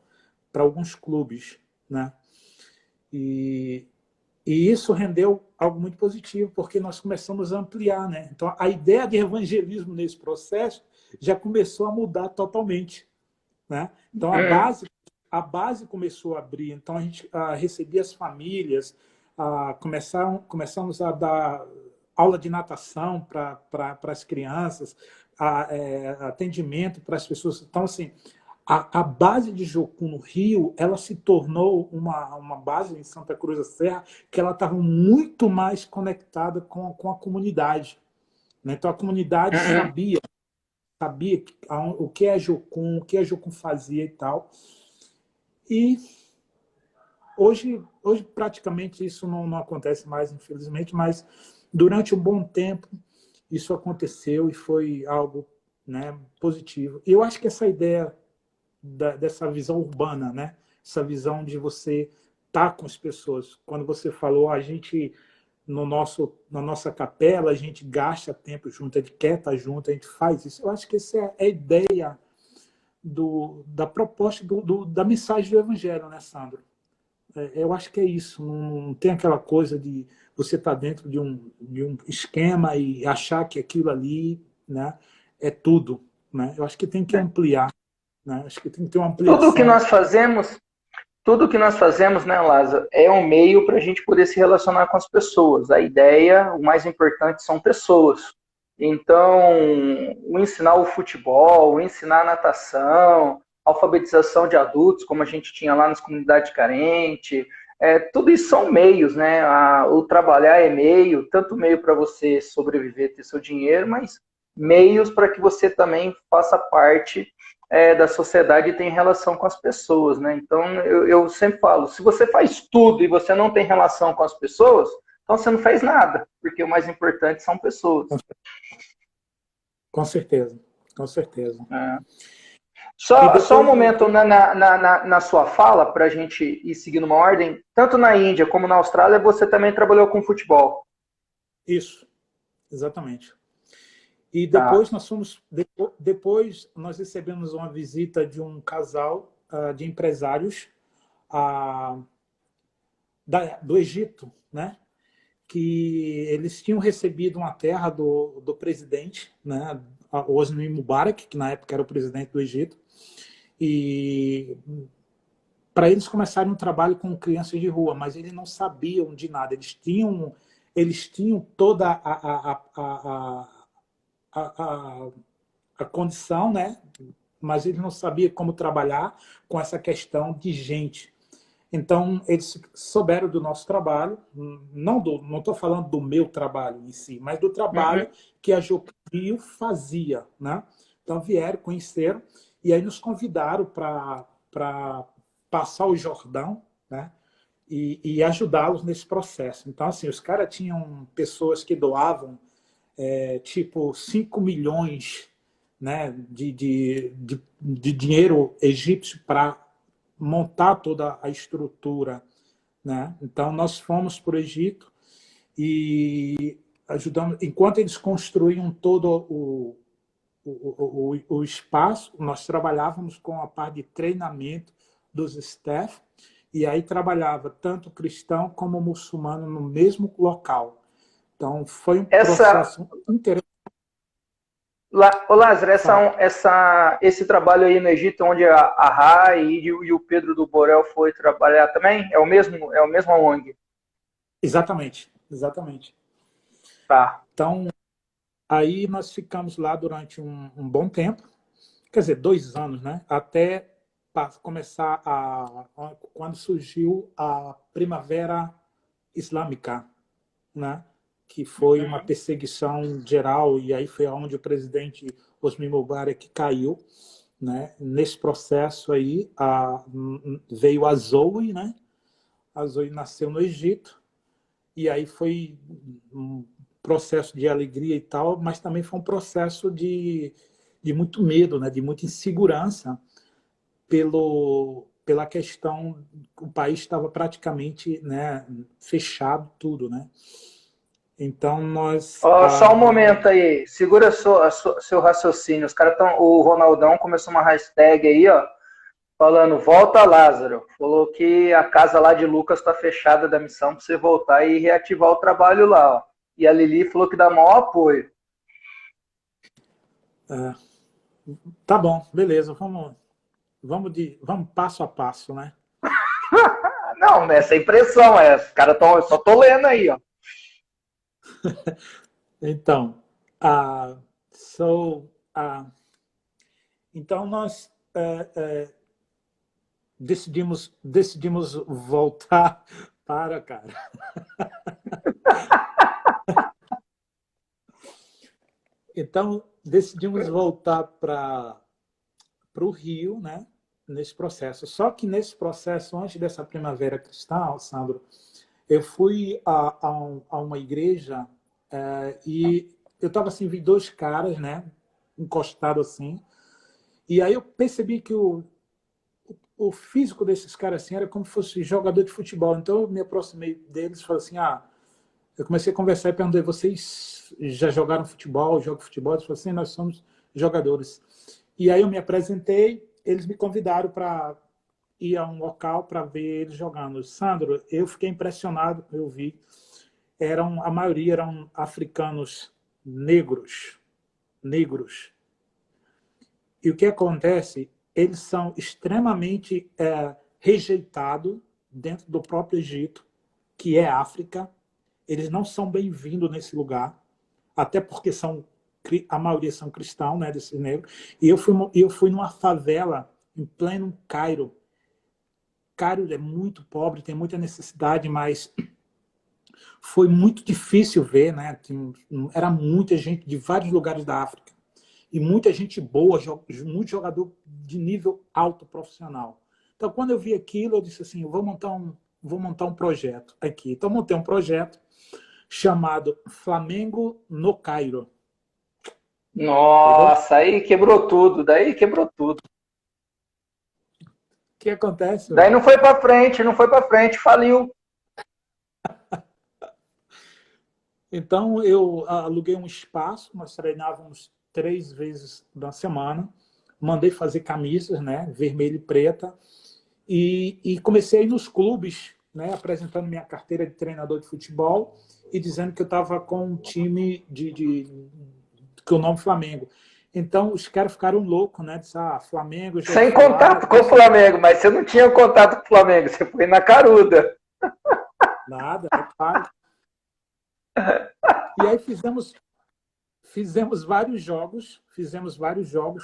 para alguns clubes, né? E isso rendeu algo muito positivo, porque nós começamos a ampliar, né? Então a ideia de evangelismo nesse processo já começou a mudar totalmente, né? Então a base começou a abrir, então a gente recebia as famílias, começamos a dar aula de natação para as crianças, atendimento para as pessoas. Então, assim, a base de Jocum no Rio, ela se tornou uma base em Santa Cruz da Serra que ela estava muito mais conectada com a comunidade, né? Então, a comunidade sabia o que é Jocum, o que a Jocum fazia e tal. E hoje praticamente isso não acontece mais, infelizmente, mas durante um bom tempo isso aconteceu e foi algo, né, positivo. E eu acho que essa ideia dessa visão urbana, né, essa visão de você estar com as pessoas, quando você falou, a gente na nossa capela, a gente gasta tempo junto, a gente quer estar junto, a gente faz isso. Eu acho que essa é a ideia da proposta da mensagem do Evangelho, né, Sandro? Eu acho que é isso. Não tem aquela coisa de você estar dentro de um esquema e achar que aquilo ali, né, é tudo, né? Eu acho que tem que ampliar, né? Acho que tem que ter uma Tudo que ampliação. nós fazemos, tudo que nós fazemos, né, Lázaro, é um meio para a gente poder se relacionar com as pessoas. A ideia, o mais importante são pessoas. Então, o ensinar o futebol, o ensinar a natação, alfabetização de adultos, como a gente tinha lá nas comunidades carentes, tudo isso são meios, né? O trabalhar é meio, tanto meio para você sobreviver, ter seu dinheiro, mas meios para que você também faça parte da sociedade e tenha relação com as pessoas, né? Então, eu sempre falo, se você faz tudo e você não tem relação com as pessoas, então você não fez nada, porque o mais importante são pessoas. Com certeza, com certeza. É. E Só um depois momento na sua fala, para a gente ir seguindo uma ordem. Tanto na Índia como na Austrália, você também trabalhou com futebol. isso, exatamente. E Tá. depois depois nós recebemos uma visita de um casal de empresários uh, do Egito, né? Que eles tinham recebido uma terra do presidente, né? Hosni Mubarak, que na época era o presidente do Egito, e para eles começarem um trabalho com crianças de rua, mas eles não sabiam de nada. Eles tinham toda a condição, né? Mas eles não sabiam como trabalhar com essa questão de gente. Então, eles souberam do nosso trabalho, não estou falando do meu trabalho em si, mas do Uhum. trabalho que a Jocrio fazia, né? Então, vieram, conheceram, e aí nos convidaram para passar o Jordão, né? E ajudá-los nesse processo. Então, assim, os caras tinham pessoas que doavam tipo 5 milhões, né, de dinheiro egípcio para montar toda a estrutura, né? Então nós fomos para o Egito e ajudamos, enquanto eles construíam todo o espaço, nós trabalhávamos com a parte de treinamento dos staff, e aí trabalhava tanto cristão como muçulmano no mesmo local. Então foi um Essa, processo interessante. Ô Lázaro, Fala. esse trabalho aí no Egito, onde a Rai e o Pedro do Borel foi trabalhar também, é o mesmo ONG? Exatamente, exatamente. Tá. Então, aí nós ficamos lá durante um bom tempo, quer dizer, 2 anos, né? Até começar quando surgiu a Primavera Islâmica, né? Que foi uma perseguição geral, e aí foi onde o presidente Hosni Mubarak caiu, né? Nesse processo aí veio a Zoe, né? A Zoe nasceu no Egito, e aí foi um processo de alegria e tal, mas também foi um processo de muito medo, né? De muita insegurança pela questão, o país estava praticamente, né, fechado tudo, né? Então nós Só um momento aí, segura seu raciocínio. Os caras estão. O Ronaldão começou uma hashtag aí, ó, falando, volta Lázaro. Falou que a casa lá de Lucas está fechada da missão para você voltar e reativar o trabalho lá. Ó. E a Lili falou que dá maior apoio. tá bom, beleza, vamos passo a passo, né? Não, essa é a impressão, Os caras estão. Só tô lendo aí, ó. Então, uh, so, uh, então nós decidimos voltar para, cara. Então decidimos voltar para o Rio, né? Nesse processo. Só que nesse processo, antes dessa Primavera Cristã, Sandro, eu fui a uma igreja e eu estava assim, vi 2 caras, né? Encostados assim. E aí eu percebi que o físico desses caras assim era como se fosse jogador de futebol. Então eu me aproximei deles e falei assim, eu comecei a conversar e perguntei, vocês já jogaram futebol, jogam futebol? Eles falaram assim, nós somos jogadores. E aí eu me apresentei, eles me convidaram para ir a um local para ver eles jogando. Sandro, eu fiquei impressionado, eu vi. A maioria eram africanos negros, negros. E o que acontece? Eles são extremamente rejeitados dentro do próprio Egito, que é África. Eles não são bem-vindos nesse lugar, até porque são a maioria são cristãos, né, desses negros, e eu fui numa favela em pleno Cairo. Cairo é muito pobre, tem muita necessidade, mas foi muito difícil ver, né? Era muita gente de vários lugares da África e muita gente boa, muito jogador de nível alto profissional. Então, quando eu vi aquilo, eu disse assim, eu vou montar um projeto aqui. Então, montei um projeto chamado Flamengo no Cairo. Entendeu? Nossa, aí quebrou tudo, daí quebrou tudo. O que acontece, Daí velho? não foi pra frente, não foi pra frente, faliu. Então, eu aluguei um espaço, nós treinávamos 3 vezes na semana, mandei fazer camisas, né, vermelha e preta, e comecei a ir nos clubes, né, apresentando minha carteira de treinador de futebol e dizendo que eu estava com um time com o nome Flamengo. Então, os caras ficaram loucos, né? Disseram, Flamengo, já ouvi Sem falar, contato com o Flamengo, mas você não tinha contato com o Flamengo, você foi na caruda. nada, é claro. E aí fizemos vários jogos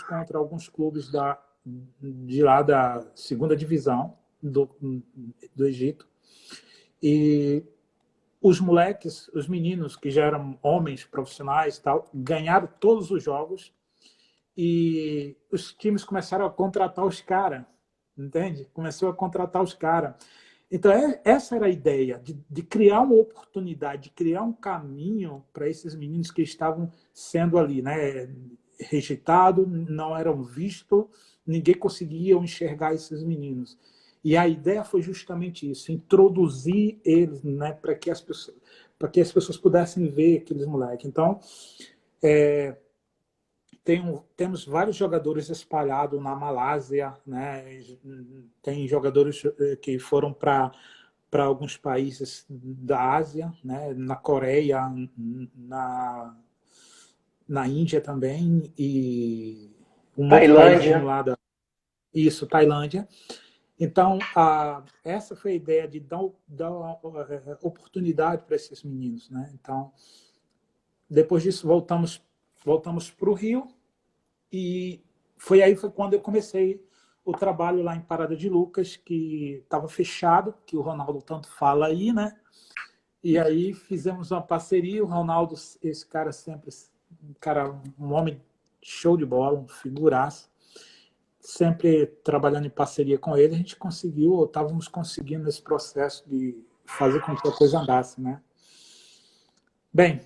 contra alguns clubes de lá da segunda divisão do Egito. E os moleques, os meninos que já eram homens profissionais e tal, ganharam todos os jogos e os times começaram a contratar os caras, entende? Começou a contratar os caras. Então, essa era a ideia, de criar uma oportunidade, de criar um caminho para esses meninos que estavam sendo ali, né, rejeitados, não eram vistos, ninguém conseguia enxergar esses meninos. E a ideia foi justamente isso, introduzir eles, né, para que as pessoas pudessem ver aqueles moleques. Então, temos vários jogadores espalhados na Malásia, né? Tem jogadores que foram para alguns países da Ásia, né? Na Coreia, na Índia também, e um outro paísinho Tailândia. lá isso, Tailândia. Então, essa foi a ideia de dar oportunidade para esses meninos, né? Então, depois disso, voltamos para o Rio, e foi quando eu comecei o trabalho lá em Parada de Lucas, que estava fechado, que o Ronaldo tanto fala aí, né? E aí fizemos uma parceria, o Ronaldo, esse cara sempre, um homem show de bola, um figuraço, sempre trabalhando em parceria com ele, a gente estávamos conseguindo esse processo de fazer com que a coisa andasse, né? Bem,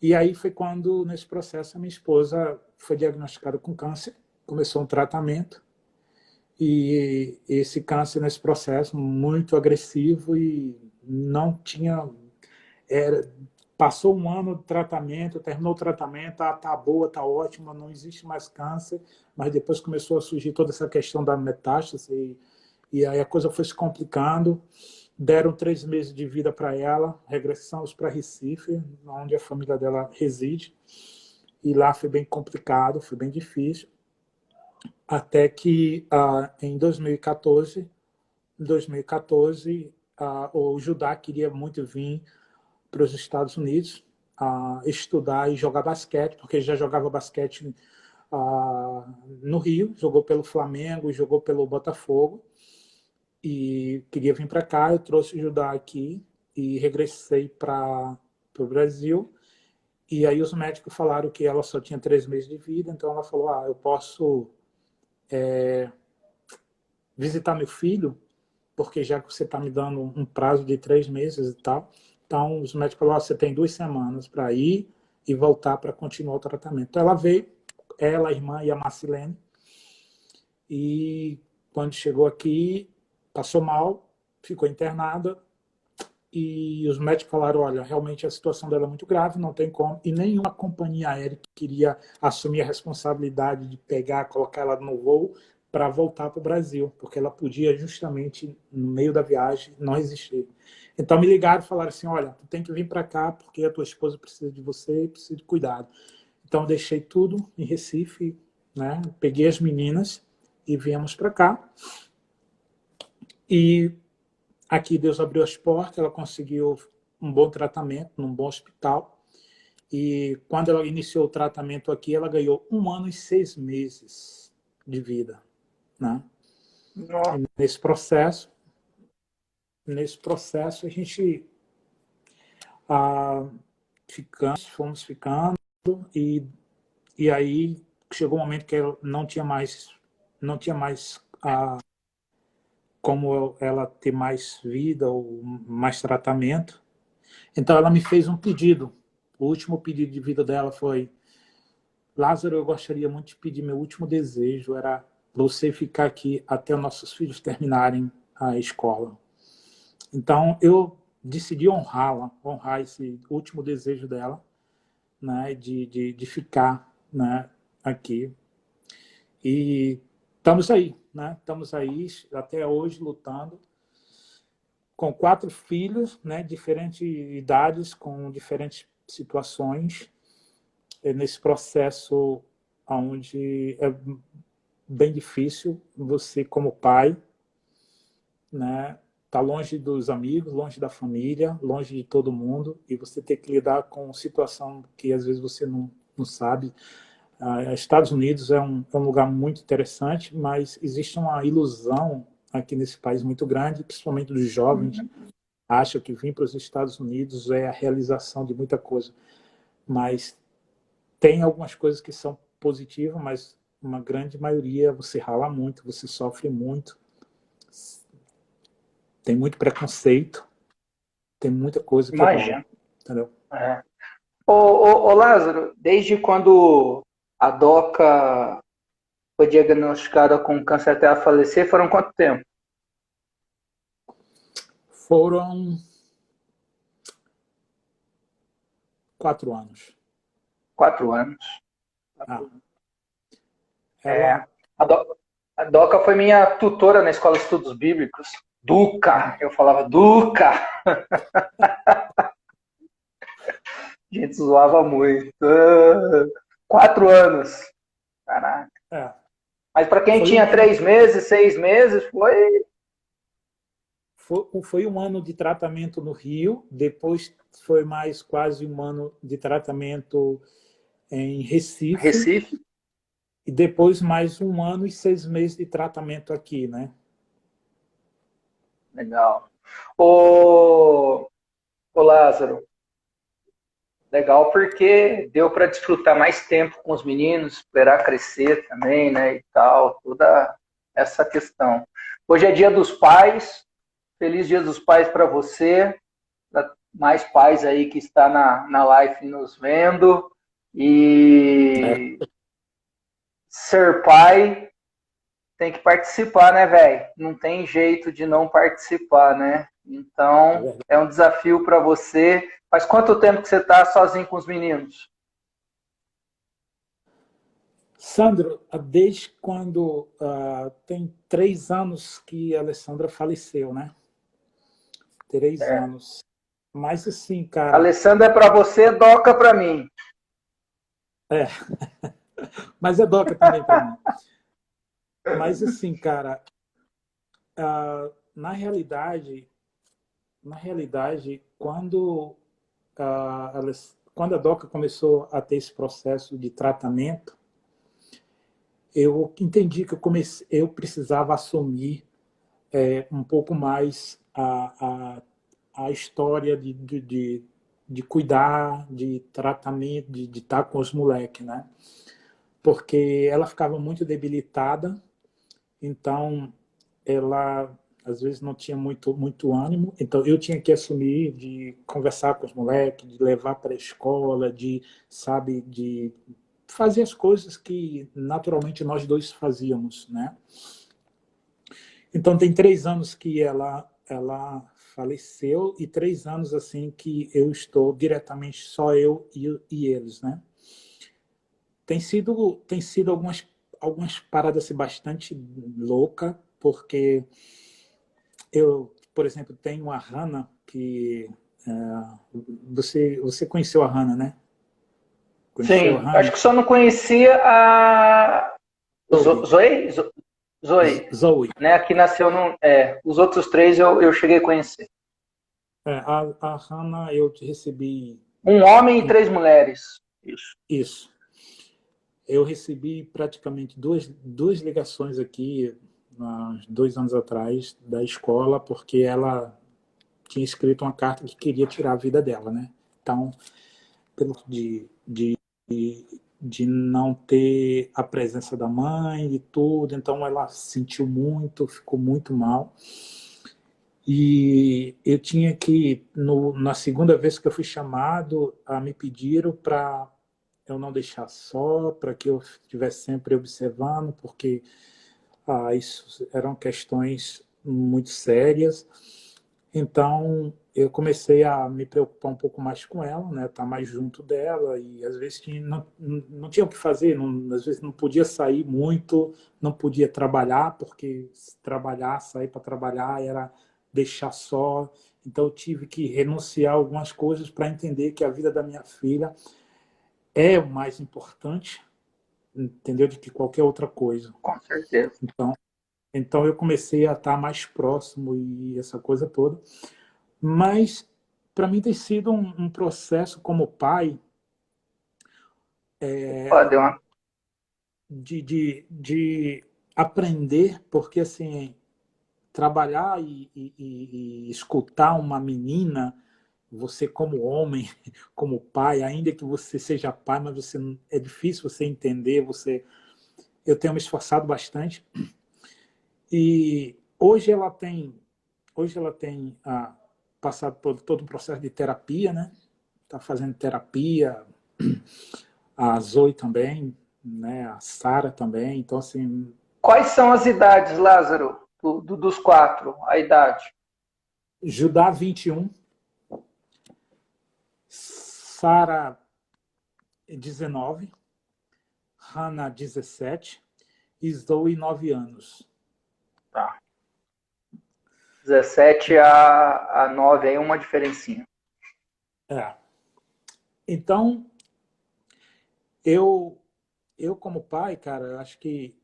e aí foi quando, nesse processo, a minha esposa foi diagnosticada com câncer, começou um tratamento, e esse câncer, nesse processo, muito agressivo, e não tinha... Passou um ano de tratamento, terminou o tratamento, tá boa, tá ótima, não existe mais câncer, mas depois começou a surgir toda essa questão da metástase, e aí a coisa foi se complicando. Deram 3 meses de vida para ela, regressamos para Recife, onde a família dela reside, e lá foi bem complicado, foi bem difícil, até que em 2014, o Judá queria muito vir para os Estados Unidos estudar e jogar basquete, porque ele já jogava basquete no Rio, jogou pelo Flamengo, jogou pelo Botafogo, e queria vir para cá. Eu trouxe o Judá aqui e regressei para o Brasil. E aí os médicos falaram que ela só tinha 3 meses de vida, então ela falou, eu posso visitar meu filho, porque já que você está me dando um prazo de 3 meses e tal. Então os médicos falaram, você tem 2 semanas para ir e voltar para continuar o tratamento. Então ela veio, ela, a irmã e a Marcilene, e quando chegou aqui, passou mal, ficou internada, e os médicos falaram, olha, realmente a situação dela é muito grave, não tem como, e nenhuma companhia aérea queria assumir a responsabilidade de pegar, colocar ela no voo para voltar para o Brasil, porque ela podia justamente, no meio da viagem, não existir. Então me ligaram e falaram assim, olha, tu tem que vir para cá, porque a tua esposa precisa de você e precisa de cuidado. Então eu deixei tudo em Recife, né? Peguei as meninas e viemos para cá. E aqui Deus abriu as portas, ela conseguiu um bom tratamento num bom hospital, E quando ela iniciou o tratamento aqui, ela ganhou 1 ano e 6 meses de vida, né? Nossa. E nesse processo a gente fomos ficando e, e aí chegou um momento que ela não tinha mais como ela ter mais vida ou mais tratamento. Então ela me fez um pedido. O último pedido de vida dela foi: Lázaro, eu gostaria muito de pedir, meu último desejo era você ficar aqui até os nossos filhos terminarem a escola. Então eu decidi honrá-la, honrar esse último desejo dela, né, de ficar, né, aqui. E estamos aí, né? Estamos aí até hoje lutando com 4 filhos, né, diferentes idades, com diferentes situações, nesse processo onde é bem difícil você, como pai, né, tá longe dos amigos, longe da família, longe de todo mundo, e você ter que lidar com situação que às vezes você não sabe. Estados Unidos é um lugar muito interessante, mas existe uma ilusão aqui nesse país muito grande, principalmente dos jovens, acham que vir para os Estados Unidos é a realização de muita coisa. Mas tem algumas coisas que são positivas, mas uma grande maioria você rala muito, você sofre muito, tem muito preconceito, tem muita coisa que rola, Imagina. entendeu? É. Ô, Lázaro, desde quando a Doca foi diagnosticada com câncer até ela falecer, foram quanto tempo? Foram 4 anos. 4 anos. Ah, É, ela... a Doca foi minha tutora na escola de estudos bíblicos. Duca, eu falava Duca. A gente zoava muito. 4 anos. Caraca. É, Mas para quem foi um tinha ano 3 meses, 6 meses, foi. Foi 1 ano de tratamento no Rio, depois foi mais quase 1 ano de tratamento em Recife, Recife. e depois mais 1 ano e 6 meses de tratamento aqui, né? Legal. Ô Lázaro, legal porque deu para desfrutar mais tempo com os meninos, esperar crescer também, né, e tal, toda essa questão. Hoje é Dia dos Pais, feliz Dia dos Pais para você, para mais pais aí que está na live nos vendo, É, e ser pai tem que participar, né, velho? Não tem jeito de não participar, né? é Então, verdade. é um desafio para você. Faz quanto tempo que você está sozinho com os meninos? Sandro, desde quando tem 3 anos que a Alessandra faleceu, né? 3 anos. Mas assim, cara, Alessandra é para você, Doca para mim. é, mas é Doca também para mim. Mas assim, cara, na realidade, a, quando a Doca começou a ter esse processo de tratamento, eu entendi que eu precisava assumir um pouco mais a história de cuidar, de tratamento, de estar com os moleques, né? Porque ela ficava muito debilitada, então ela às vezes não tinha muito ânimo, então eu tinha que assumir de conversar com os moleques, de levar para a escola, de, sabe, de fazer as coisas que naturalmente nós dois fazíamos, né? Então tem 3 anos que ela faleceu e 3 anos assim que eu estou diretamente só eu e eles, né? Tem sido algumas paradas assim, bastante louca, porque eu, por exemplo, tenho a Hannah, que você conheceu a Hannah, né? Conheceu a Sim, acho Hannah? que só não conhecia a Zoe. Zoe, Zoe, Zoe. né? Que nasceu no. Os outros três eu cheguei a conhecer. A Hannah eu te recebi Um homem e 3 mulheres. Isso. Isso. Eu recebi praticamente duas ligações aqui, há uns 2 anos atrás, da escola, porque ela tinha escrito uma carta que queria tirar a vida dela, né? Então, pelo de não ter a presença da mãe e tudo, então ela sentiu muito, ficou muito mal. E eu tinha que, na segunda vez que eu fui chamado, me pediram para eu não deixar só, para que eu estivesse sempre observando, porque isso eram questões muito sérias. Então, eu comecei a me preocupar um pouco mais com ela, né? Estar mais junto dela, e às vezes não tinha o que fazer, às vezes não podia sair muito, não podia trabalhar, porque sair para trabalhar era deixar só. Então, eu tive que renunciar a algumas coisas para entender que a vida da minha filha é o mais importante, entendeu? De que qualquer outra coisa. Com certeza. Então eu comecei a estar mais próximo e essa coisa toda. Mas para mim tem sido um processo como pai Opa, deu uma... de aprender, porque assim, trabalhar e escutar uma menina, você como homem, como pai, ainda que você seja pai, mas é difícil você entender, eu tenho me esforçado bastante. E hoje ela tem passado por todo um processo de terapia, né? Está fazendo terapia, a Zoe também, né? A Sara também. Então, assim, Quais são as idades, Lázaro, dos 4? A idade? Judá 21, Sara 19, Hannah 17 e Zoe 9 anos. Tá. 17 a 9, aí uma diferencinha. É. Então, eu como pai, cara, eu acho que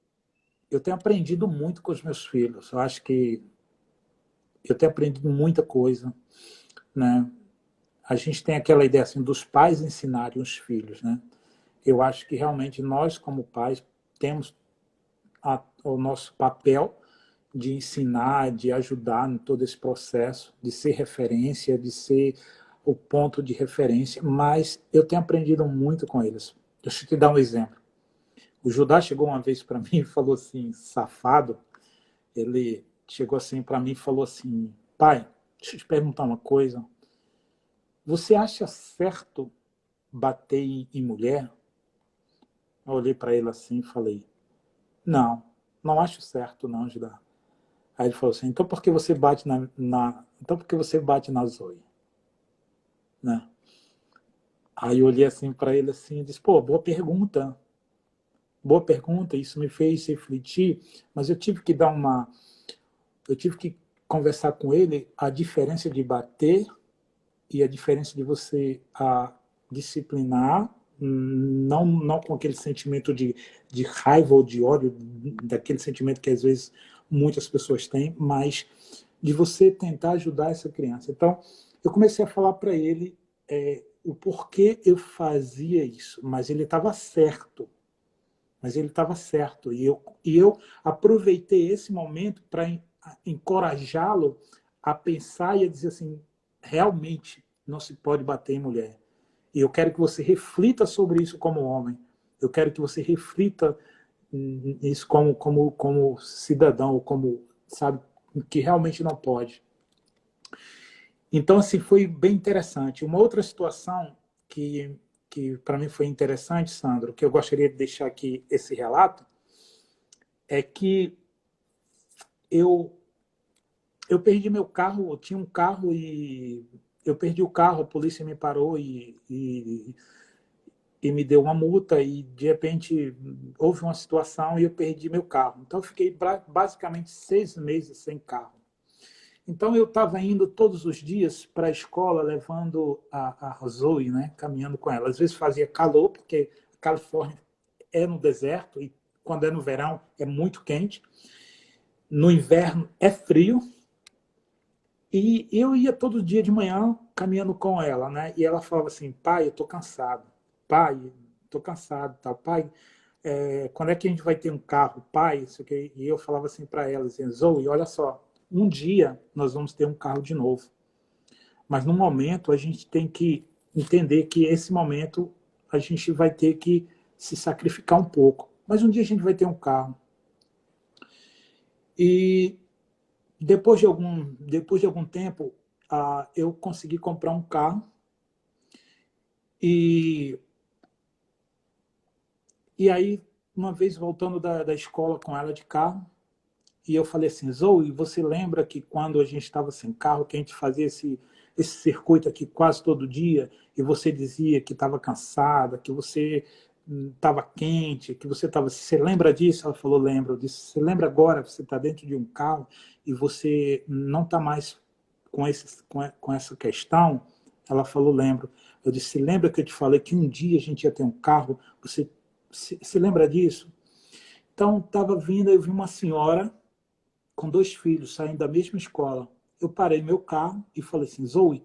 eu tenho aprendido muito com os meus filhos. Eu acho que eu tenho aprendido muita coisa, né? A gente tem aquela ideia assim dos pais ensinarem os filhos, né? Eu acho que realmente nós como pais temos o nosso papel de ensinar, de ajudar em todo esse processo, de ser referência, de ser o ponto de referência, mas eu tenho aprendido muito com eles. Deixa eu te dar um exemplo. O Judá chegou uma vez para mim e falou assim, safado, ele chegou assim para mim e falou assim, pai, deixa eu te perguntar uma coisa, você acha certo bater em mulher? Eu olhei para ele assim e falei, não, não acho certo não, Judá. Aí ele falou assim, então por que você bate então por que você bate na Zoe? Né? Aí eu olhei assim para ele assim e disse, pô, boa pergunta, isso me fez refletir, mas eu tive que conversar com ele a diferença de bater e a diferença de você disciplinar, não com aquele sentimento de raiva ou de ódio, daquele sentimento que às vezes muitas pessoas têm, mas de você tentar ajudar essa criança. Então, eu comecei a falar para ele o porquê eu fazia isso, mas ele estava certo. Mas ele estava certo. E eu aproveitei esse momento para encorajá-lo a pensar e a dizer assim, realmente não se pode bater em mulher. E eu quero que você reflita sobre isso como homem. Eu quero que você reflita isso como cidadão, como, sabe, que realmente não pode. Então, assim, foi bem interessante. Uma outra situação que para mim foi interessante, Sandro, que eu gostaria de deixar aqui esse relato, é que eu, eu perdi meu carro, eu tinha um carro e eu perdi o carro, a polícia me parou e me deu uma multa e de repente houve uma situação e eu perdi meu carro. Então eu fiquei basicamente 6 meses sem carro. Então eu estava indo todos os dias para a escola levando a Zoe, né, caminhando com ela. Às vezes fazia calor porque a Califórnia é no deserto e quando é no verão é muito quente. No inverno é frio. E eu ia todo dia de manhã caminhando com ela, né? E ela falava assim, pai, eu tô cansado. Pai, tô cansado, tal. Pai, quando é que a gente vai ter um carro? Pai, isso aqui. E eu falava assim para ela, assim, Zoe, olha só, um dia nós vamos ter um carro de novo. Mas no momento a gente tem que entender que esse momento a gente vai ter que se sacrificar um pouco. Mas um dia a gente vai ter um carro. E depois de algum tempo, eu consegui comprar um carro e, e aí, uma vez voltando da escola com ela de carro, e eu falei assim, Zoe, você lembra que quando a gente estava sem carro, que a gente fazia esse circuito aqui quase todo dia, e você dizia que estava cansada, que você estava quente, que você estava... Você lembra disso? Ela falou, lembro. Eu disse, você lembra agora, você está dentro de um carro e você não está mais com essa questão? Ela falou, lembro. Eu disse, lembra que eu te falei que um dia a gente ia ter um carro? Você se lembra disso? Então, estava vindo, eu vi uma senhora com 2 filhos saindo da mesma escola. Eu parei meu carro e falei assim, Zoe,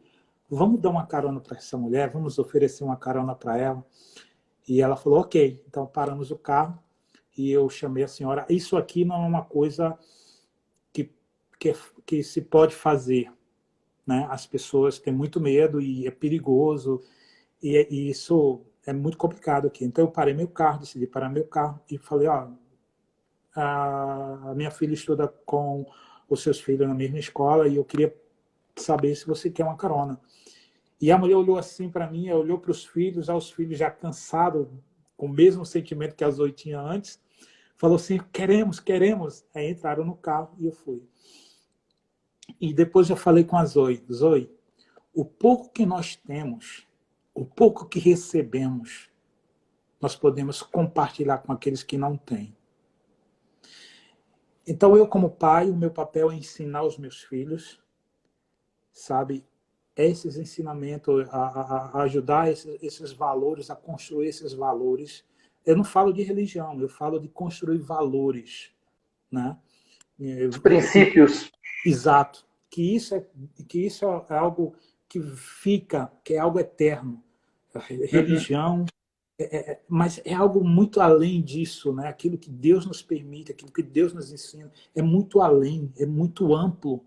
vamos dar uma carona para essa mulher, vamos oferecer uma carona para ela. E ela falou, ok. Então paramos o carro e eu chamei a senhora. Isso aqui não é uma coisa que, que se pode fazer, né? As pessoas têm muito medo e é perigoso e isso é muito complicado aqui. Então eu parei meu carro, decidi parar meu carro e falei, ó, a minha filha estuda com os seus filhos na mesma escola e eu queria saber se você quer uma carona. E a mulher olhou assim para mim, olhou para os filhos já cansados, com o mesmo sentimento que a Zoe tinha antes, falou assim, queremos, queremos. Aí entraram no carro e eu fui. E depois eu falei com a Zoe, Zoe, o pouco que nós temos, o pouco que recebemos, nós podemos compartilhar com aqueles que não têm. Então eu, como pai, o meu papel é ensinar os meus filhos, sabe, esses ensinamentos, a ajudar esses valores, a construir esses valores. Eu não falo de religião, eu falo de construir valores, né? Os princípios. Exato. Que isso é algo que fica, que é algo eterno. Religião, mas é algo muito além disso, né? Aquilo que Deus nos permite, aquilo que Deus nos ensina, é muito além, é muito amplo.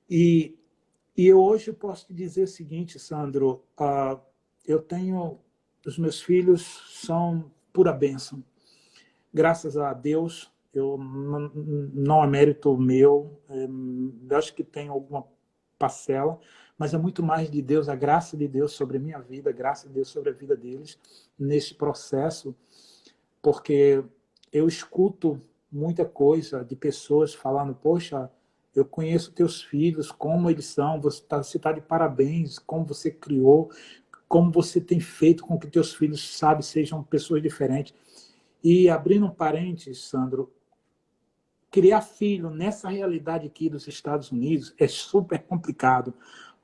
E eu hoje posso te dizer o seguinte, Sandro, eu tenho, os meus filhos são pura bênção. Graças a Deus, não é mérito meu, eu acho que tem alguma parcela, mas é muito mais de Deus, a graça de Deus sobre a minha vida, a graça de Deus sobre a vida deles, nesse processo, porque eu escuto muita coisa de pessoas falando, poxa, eu conheço teus filhos, como eles são, você está de parabéns, como você criou, como você tem feito com que teus filhos, sabe, sejam pessoas diferentes. E abrindo um parênteses, Sandro, criar filho nessa realidade aqui dos Estados Unidos é super complicado,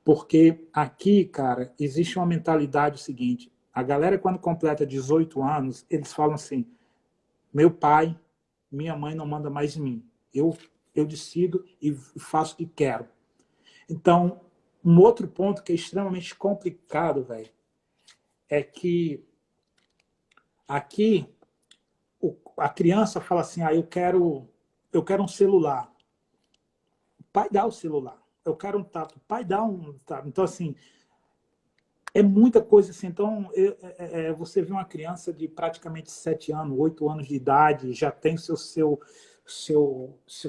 porque aqui, cara, existe uma mentalidade seguinte, a galera quando completa 18 anos, eles falam assim, meu pai, minha mãe não manda mais em mim, eu decido e faço o que quero. Então, um outro ponto que é extremamente complicado, velho, é que aqui a criança fala assim, eu quero um celular. O pai dá o celular. Eu quero um tato. O pai dá um tato. Então, assim, é muita coisa assim. Então, você vê uma criança de praticamente 7 anos, 8 anos de idade, já tem seu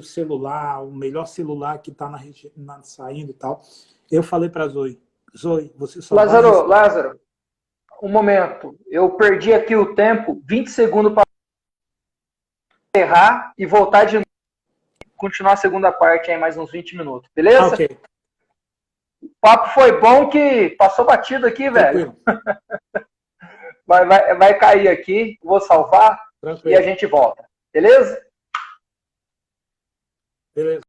celular, o melhor celular que está saindo e tal. Eu falei para a Zoe, você só vai... Lázaro, um momento. Eu perdi aqui o tempo, 20 segundos para encerrar e voltar de novo. Continuar a segunda parte aí, mais uns 20 minutos. Beleza? Ok. O papo foi bom que passou batido aqui, velho. Vai cair aqui, vou salvar. Tranquilo. E a gente volta. Beleza? Beleza.